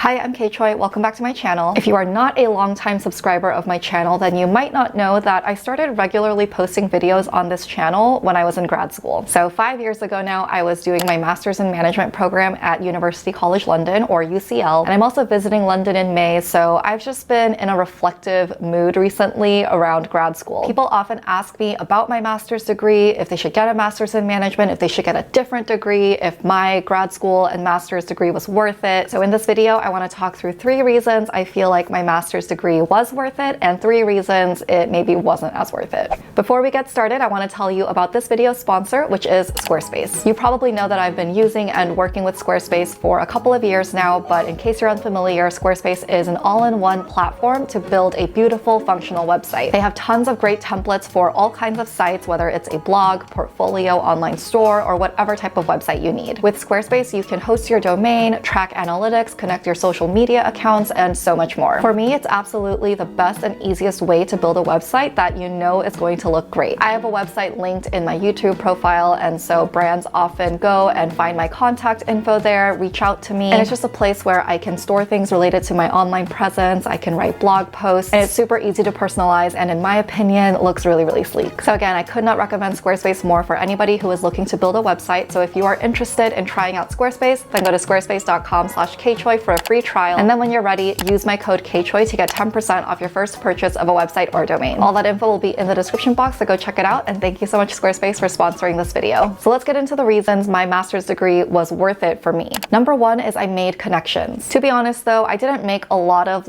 Hi, I'm kchoi. Welcome back to my channel. If you are not a long-time subscriber of my channel, then you might not know that I started regularly posting videos on this channel when I was in grad school. So 5 years ago now, I was doing my Master's in Management program at University College London, or UCL, and I'm also visiting London in May, so I've just been in a reflective mood recently around grad school. People often ask me about my master's degree, if they should get a Master's in Management, if they should get a different degree, if my grad school and master's degree was worth it. So in this video, I want to talk through 3 reasons I feel like my master's degree was worth it and 3 reasons it maybe wasn't as worth it. Before we get started, I want to tell you about this video's sponsor, which is Squarespace. You probably know that I've been using and working with Squarespace for a couple of years now, but in case you're unfamiliar, Squarespace is an all-in-one platform to build a beautiful, functional website. They have tons of great templates for all kinds of sites, whether it's a blog, portfolio, online store, or whatever type of website you need. With Squarespace, you can host your domain, track analytics, connect your social media accounts, and so much more. For me, it's absolutely the best and easiest way to build a website that you know is going to look great. I have a website linked in my YouTube profile, and so brands often go and find my contact info there, reach out to me, and it's just a place where I can store things related to my online presence, I can write blog posts, and it's super easy to personalize, and in my opinion, looks really, really sleek. So again, I could not recommend Squarespace more for anybody who is looking to build a website. So if you are interested in trying out Squarespace, then go to squarespace.com/kchoi for a free trial. And then when you're ready, use my code kchoi to get 10% off your first purchase of a website or domain. All that info will be in the description box, so go check it out. And thank you so much, Squarespace, for sponsoring this video. So let's get into the reasons my master's degree was worth it for me. Number 1 is I made connections. To be honest though, I didn't make a lot of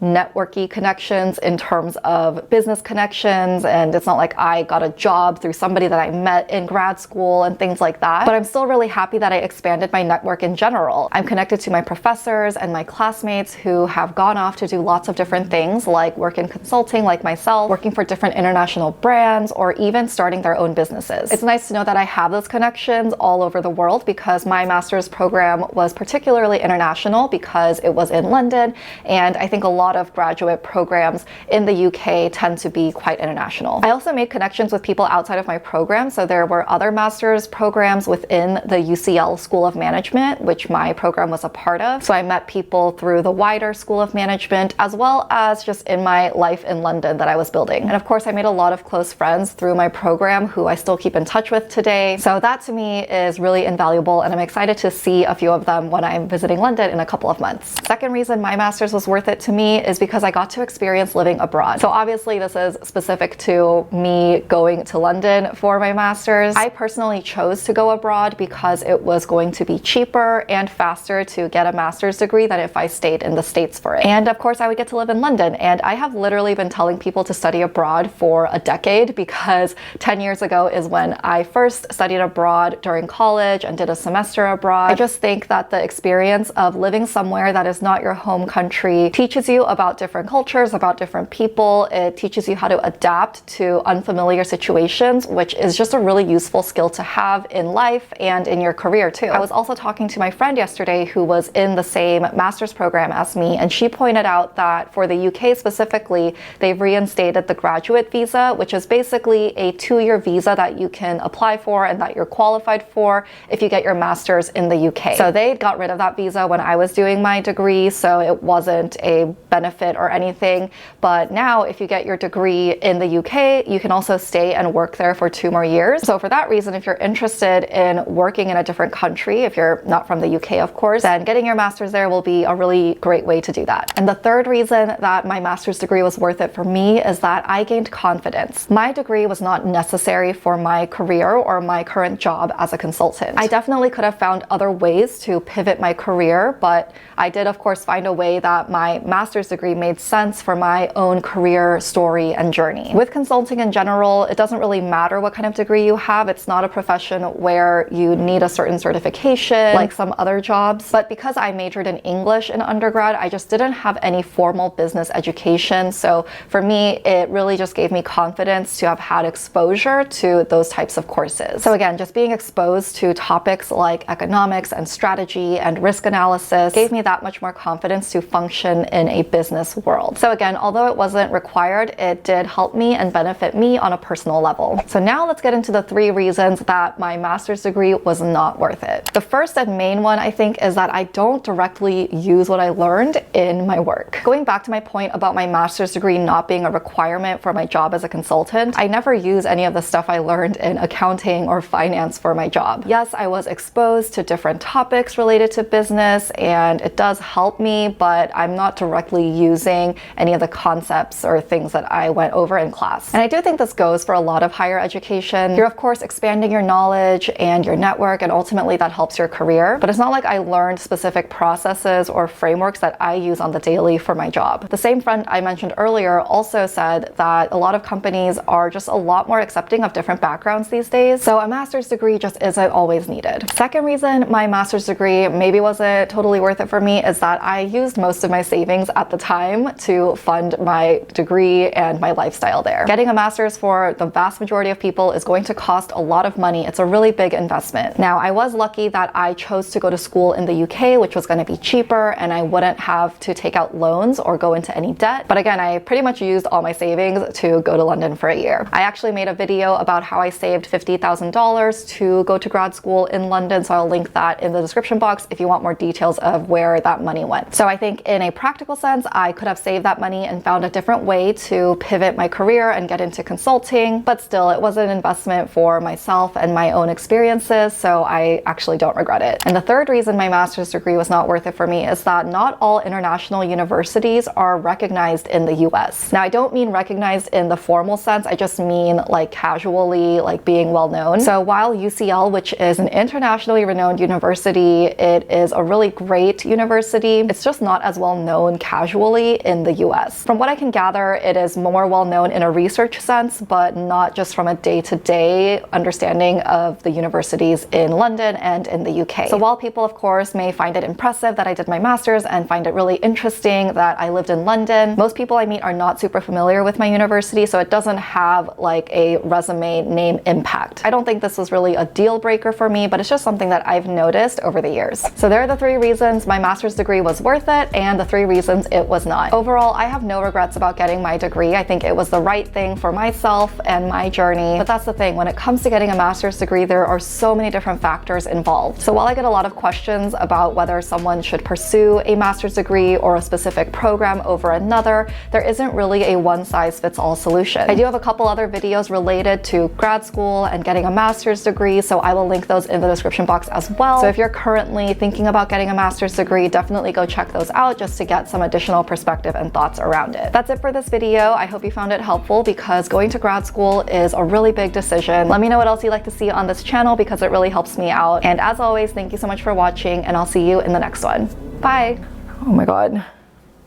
networky connections in terms of business connections, and it's not like I got a job through somebody that I met in grad school and things like that, but I'm still really happy that I expanded my network in general. I'm connected to my professors and my classmates who have gone off to do lots of different things, like work in consulting like myself, working for different international brands, or even starting their own businesses. It's nice to know that I have those connections all over the world, because my master's program was particularly international because it was in London, and I think a lot of graduate programs in the UK tend to be quite international. I also made connections with people outside of my program, so there were other master's programs within the UCL School of Management, which my program was a part of. So I met people through the wider School of Management, as well as just in my life in London that I was building. And of course, I made a lot of close friends through my program who I still keep in touch with today. So that to me is really invaluable, and I'm excited to see a few of them when I'm visiting London in a couple of months. Second reason my master's was worth it to me is because I got to experience living abroad. So obviously this is specific to me going to London for my master's. I personally chose to go abroad because it was going to be cheaper and faster to get a master's degree than if I stayed in the States for it. And of course I would get to live in London, and I have literally been telling people to study abroad for a decade, because 10 years ago is when I first studied abroad during college and did a semester abroad. I just think that the experience of living somewhere that is not your home country teaches you about different cultures, about different people. It teaches you how to adapt to unfamiliar situations, which is just a really useful skill to have in life and in your career too. I was also talking to my friend yesterday who was in the same master's program as me, and she pointed out that for the UK specifically, they've reinstated the graduate visa, which is basically a 2-year visa that you can apply for and that you're qualified for if you get your master's in the UK. So they got rid of that visa when I was doing my degree, so it wasn't a benefit or anything. But now if you get your degree in the UK, you can also stay and work there for 2 more years. So for that reason, if you're interested in working in a different country, if you're not from the UK of course, then getting your master's there will be a really great way to do that. And the third reason that my master's degree was worth it for me is that I gained confidence. My degree was not necessary for my career or my current job as a consultant. I definitely could have found other ways to pivot my career, but I did of course find a way that my master's degree made sense for my own career story and journey. With consulting in general, it doesn't really matter what kind of degree you have. It's not a profession where you need a certain certification like some other jobs. But because I majored in English in undergrad, I just didn't have any formal business education. So for me, it really just gave me confidence to have had exposure to those types of courses. So again, just being exposed to topics like economics and strategy and risk analysis gave me that much more confidence to function in a business world. So again, although it wasn't required, it did help me and benefit me on a personal level. So now let's get into the 3 reasons that my master's degree was not worth it. The first and main one, I think, is that I don't directly use what I learned in my work. Going back to my point about my master's degree not being a requirement for my job as a consultant, I never use any of the stuff I learned in accounting or finance for my job. Yes, I was exposed to different topics related to business and it does help me, but I'm not directly using any of the concepts or things that I went over in class. And I do think this goes for a lot of higher education. You're of course expanding your knowledge and your network, and ultimately that helps your career, but it's not like I learned specific processes or frameworks that I use on the daily for my job. The same friend I mentioned earlier also said that a lot of companies are just a lot more accepting of different backgrounds these days, so a master's degree just isn't always needed. Second reason my master's degree maybe wasn't totally worth it for me is that I used most of my savings at the time to fund my degree and my lifestyle there. Getting a master's for the vast majority of people is going to cost a lot of money. It's a really big investment. Now, I was lucky that I chose to go to school in the UK, which was going to be cheaper, and I wouldn't have to take out loans or go into any debt. But again, I pretty much used all my savings to go to London for a year. I actually made a video about how I saved $50,000 to go to grad school in London, so I'll link that in the description box if you want more details of where that money went. So I think in a practical sense, I could have saved that money and found a different way to pivot my career and get into consulting, but still it was an investment for myself and my own experiences, so I actually don't regret it. And the third reason my master's degree was not worth it for me is that not all international universities are recognized in the US. Now, I don't mean recognized in the formal sense, I just mean like casually, like being well known. So while UCL, which is an internationally renowned university, it is a really great university, it's just not as well known casually in the US. From what I can gather, it is more well known in a research sense, but not just from a day-to-day understanding of the universities in London and in the UK. So while people of course may find it impressive that I did my master's and find it really interesting that I lived in London, most people I meet are not super familiar with my university, so it doesn't have like a resume name impact. I don't think this was really a deal breaker for me, but it's just something that I've noticed over the years. So there are the 3 reasons my master's degree was worth it and the 3 reasons it was not. Overall, I have no regrets about getting my degree. I think it was the right thing for myself and my journey. But that's the thing, when it comes to getting a master's degree, there are so many different factors involved. So while I get a lot of questions about whether someone should pursue a master's degree or a specific program over another, there isn't really a one-size-fits-all solution. I do have a couple other videos related to grad school and getting a master's degree, so I will link those in the description box as well. So if you're currently thinking about getting a master's degree, definitely go check those out just to get some additional perspective and thoughts around it. That's it for this video. I hope you found it helpful because going to grad school is a really big decision. Let me know what else you'd like to see on this channel because it really helps me out. And as always, thank you so much for watching and I'll see you in the next one. Bye. Oh my God.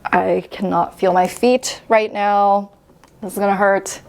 I cannot feel my feet right now. This is gonna hurt.